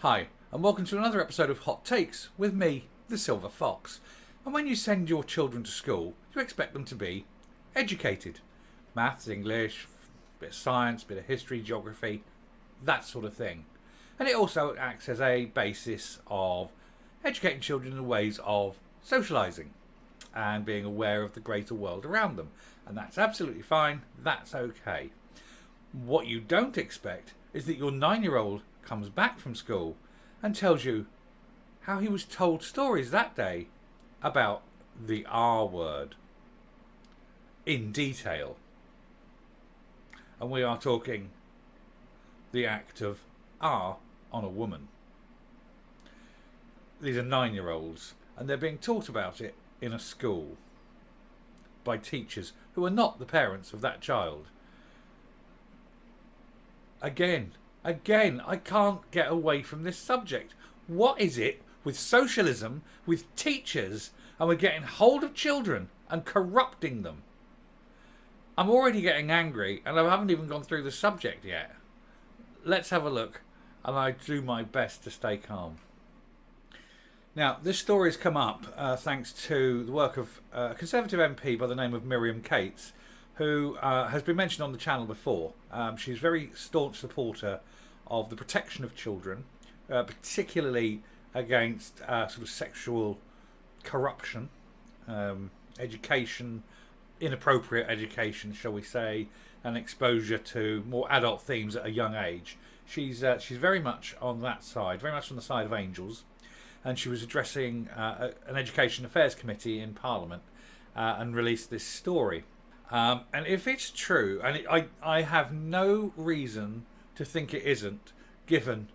Hi, and welcome to another episode of Hot Takes with me, the Silver Fox. And when you send your children to school, you expect them to be educated. Maths, English, bit of science, bit of history, geography, that sort of thing. And it also acts as a basis of educating children in the ways of socialising and being aware of the greater world around them. And that's absolutely fine, that's okay. What you don't expect is that your 9-year-old comes back from school and tells you how he was told stories that day about the R word in detail. And we are talking the act of R on a woman. These are 9-year-olds and they're being taught about it in a school by teachers who are not the parents of that child. Again, I can't get away from this subject. What is it with socialism, with teachers, and we're getting hold of children and corrupting them? I'm already getting angry and I haven't even gone through the subject yet. Let's have a look, and I do my best to stay calm. Now, this story has come up thanks to the work of a Conservative MP by the name of Miriam Cates, who has been mentioned on the channel before. She's a very staunch supporter of the protection of children, particularly against sort of sexual corruption, education, inappropriate education, shall we say, and exposure to more adult themes at a young age. She's very much on that side, very much on the side of angels, and she was addressing an Education Affairs Committee in Parliament and released this story. And if it's true, and I have no reason to think it isn't, given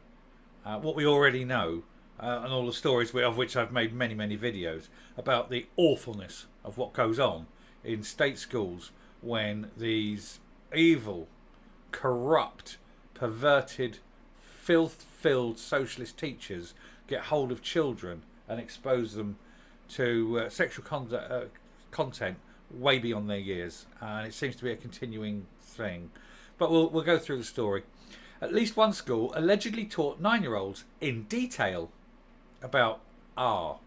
what we already know, and all the stories of which I've made many, many videos about the awfulness of what goes on in state schools when these evil, corrupt, perverted, filth-filled socialist teachers get hold of children and expose them to sexual content way beyond their years, and it seems to be a continuing thing. But we'll go through the story. At least one school allegedly taught 9-year-olds in detail about R,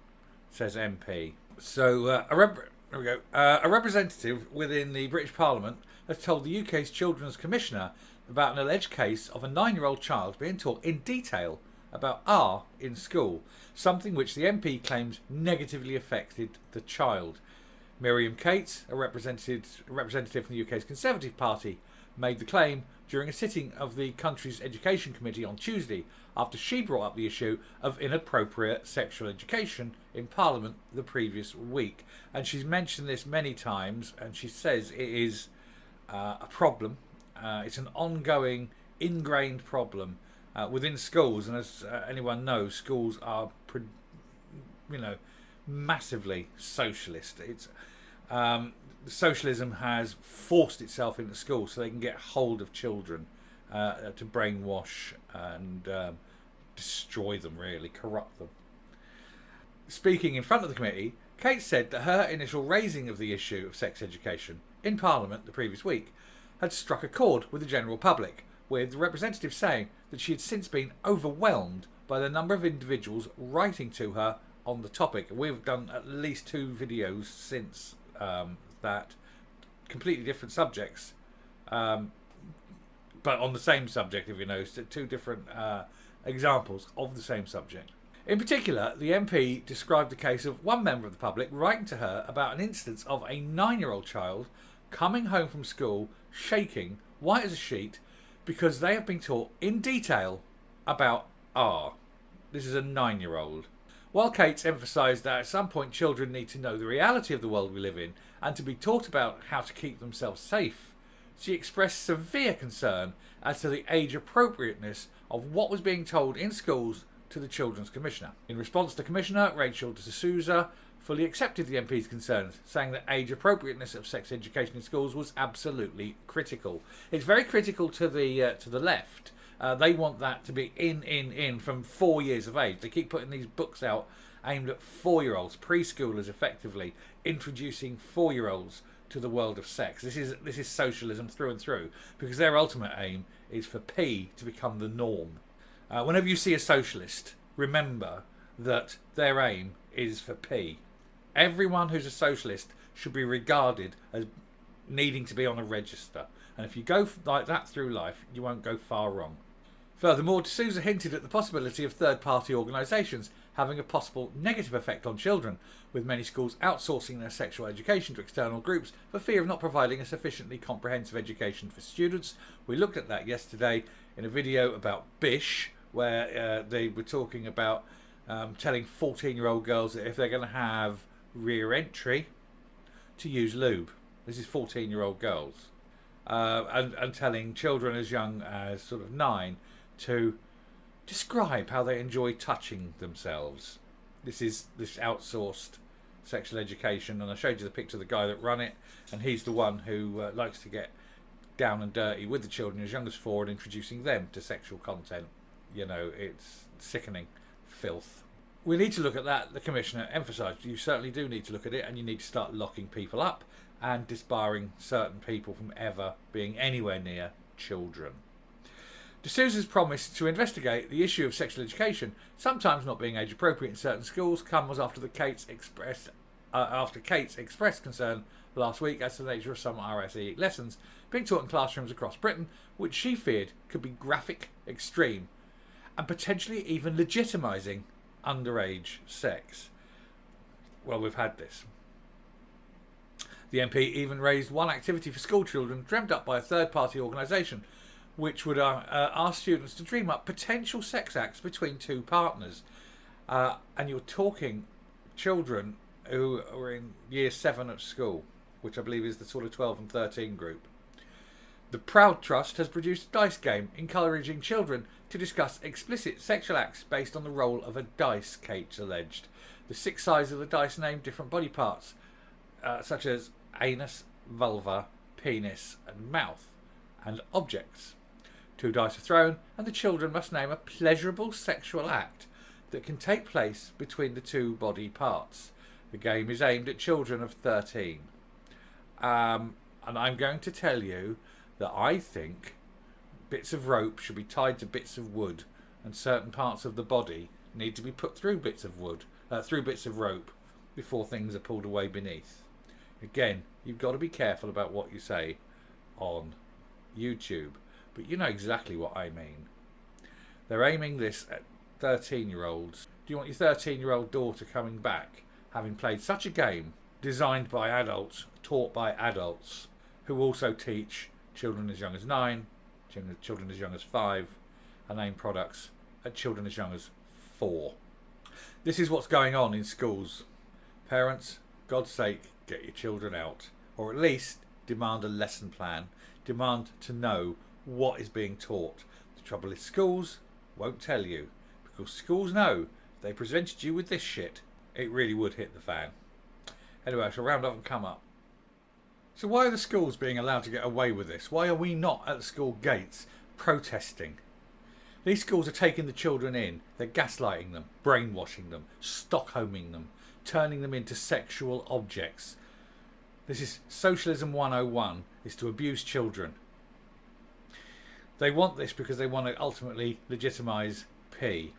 says MP. So a representative within the British Parliament has told the UK's Children's Commissioner about an alleged case of a 9-year-old child being taught in detail about R in school, something which the MP claims negatively affected the child. Miriam Cates, a representative from the UK's Conservative Party, made the claim during a sitting of the country's Education Committee on Tuesday after she brought up the issue of inappropriate sexual education in Parliament the previous week. And she's mentioned this many times, and she says it is a problem. It's an ongoing, ingrained problem within schools. And as anyone knows, schools are, massively socialist. It's socialism has forced itself into schools so they can get hold of children to brainwash and destroy them, really, corrupt them. Speaking in front of the committee, Kate said that her initial raising of the issue of sex education in Parliament the previous week had struck a chord with the general public, with the representative saying that she had since been overwhelmed by the number of individuals writing to her on the topic. We've done at least 2 videos since that, completely different subjects, but on the same subject, if you know, so 2 different examples of the same subject. In particular, the MP described the case of one member of the public writing to her about an instance of a 9-year-old child coming home from school shaking, white as a sheet, because they have been taught in detail about R. This is a 9-year-old. While Cates emphasised that at some point children need to know the reality of the world we live in and to be taught about how to keep themselves safe, she expressed severe concern as to the age appropriateness of what was being told in schools to the Children's Commissioner. In response, the Commissioner, Rachel de Souza, fully accepted the MP's concerns, saying that age appropriateness of sex education in schools was absolutely critical. It's very critical to the left. They want that to be in from 4 years of age. They keep putting these books out aimed at 4-year-olds, preschoolers, effectively introducing 4-year-olds to the world of sex. This is socialism through and through, because their ultimate aim is for P to become the norm. Whenever you see a socialist, remember that their aim is for P. Everyone who's a socialist should be regarded as needing to be on a register. And if you go like that through life, you won't go far wrong. Furthermore, D'Souza hinted at the possibility of third-party organisations having a possible negative effect on children, with many schools outsourcing their sexual education to external groups for fear of not providing a sufficiently comprehensive education for students. We looked at that yesterday in a video about Bish, where they were talking about telling 14-year-old girls that if they're going to have rear entry, to use lube. This is 14-year-old girls. And telling children as young as sort of 9 to describe how they enjoy touching themselves. This is this outsourced sexual education, and I showed you the picture of the guy that run it, and he's the one who likes to get down and dirty with the children as young as 4 and introducing them to sexual content. You know, it's sickening filth. We need to look at that. The Commissioner emphasised you certainly do need to look at it, and you need to start locking people up and disbarring certain people from ever being anywhere near children. D'Souza's promise to investigate the issue of sexual education, sometimes not being age appropriate in certain schools, comes after Cates expressed concern last week as to the nature of some RSE lessons being taught in classrooms across Britain, which she feared could be graphic, extreme, and potentially even legitimising underage sex. Well, we've had this. The MP even raised one activity for school children dreamt up by a third-party organisation, which would ask students to dream up potential sex acts between two partners. And you're talking children who are in year 7 at school, which I believe is the sort of 12 and 13 group. The Proud Trust has produced a dice game encouraging children to discuss explicit sexual acts based on the role of a dice, Cates alleged. The 6 sides of the dice name different body parts, such as anus, vulva, penis and mouth, and objects. 2 dice are thrown, and the children must name a pleasurable sexual act that can take place between the 2 body parts. The game is aimed at children of 13. And I'm going to tell you that I think bits of rope should be tied to bits of wood, and certain parts of the body need to be put through bits of wood, through bits of rope, before things are pulled away beneath. Again, you've got to be careful about what you say on YouTube, but you know exactly what I mean. They're aiming this at 13-year-olds. Do you want your 13-year-old daughter coming back, having played such a game designed by adults, taught by adults, who also teach children as young as 9, children as young as 5, and aim products at children as young as 4? This is what's going on in schools. Parents, God's sake, get your children out, or at least demand a lesson plan. Demand to know what is being taught. The trouble is schools won't tell you, because schools know if they presented you with this shit, it really would hit the fan. Anyway, I shall round up and come up. So why are the schools being allowed to get away with this? Why are we not at the school gates protesting? These schools are taking the children in, they're gaslighting them, brainwashing them, Stockholming them, turning them into sexual objects. This is Socialism 101, is to abuse children. They want this because they want to ultimately legitimise P.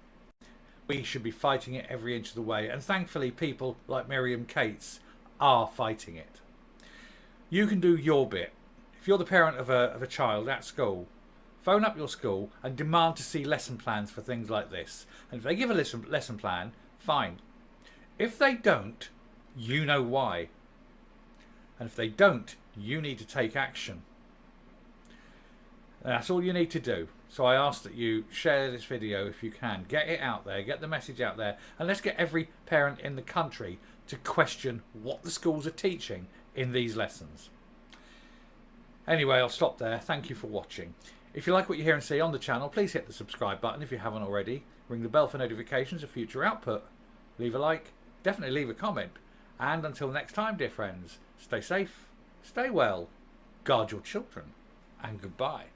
We should be fighting it every inch of the way, and thankfully people like Miriam Cates are fighting it. You can do your bit. If you're the parent of a child at school, phone up your school and demand to see lesson plans for things like this. And if they give a lesson plan, fine. If they don't, you know why. And if they don't, you need to take action. And that's all you need to do. So I ask that you share this video if you can. Get it out there, get the message out there, and let's get every parent in the country to question what the schools are teaching in these lessons. Anyway, I'll stop there. Thank you for watching. If you like what you hear and see on the channel, please hit the subscribe button if you haven't already. Ring the bell for notifications of future output. Leave a like, definitely leave a comment. And until next time, dear friends, stay safe, stay well, guard your children, and goodbye.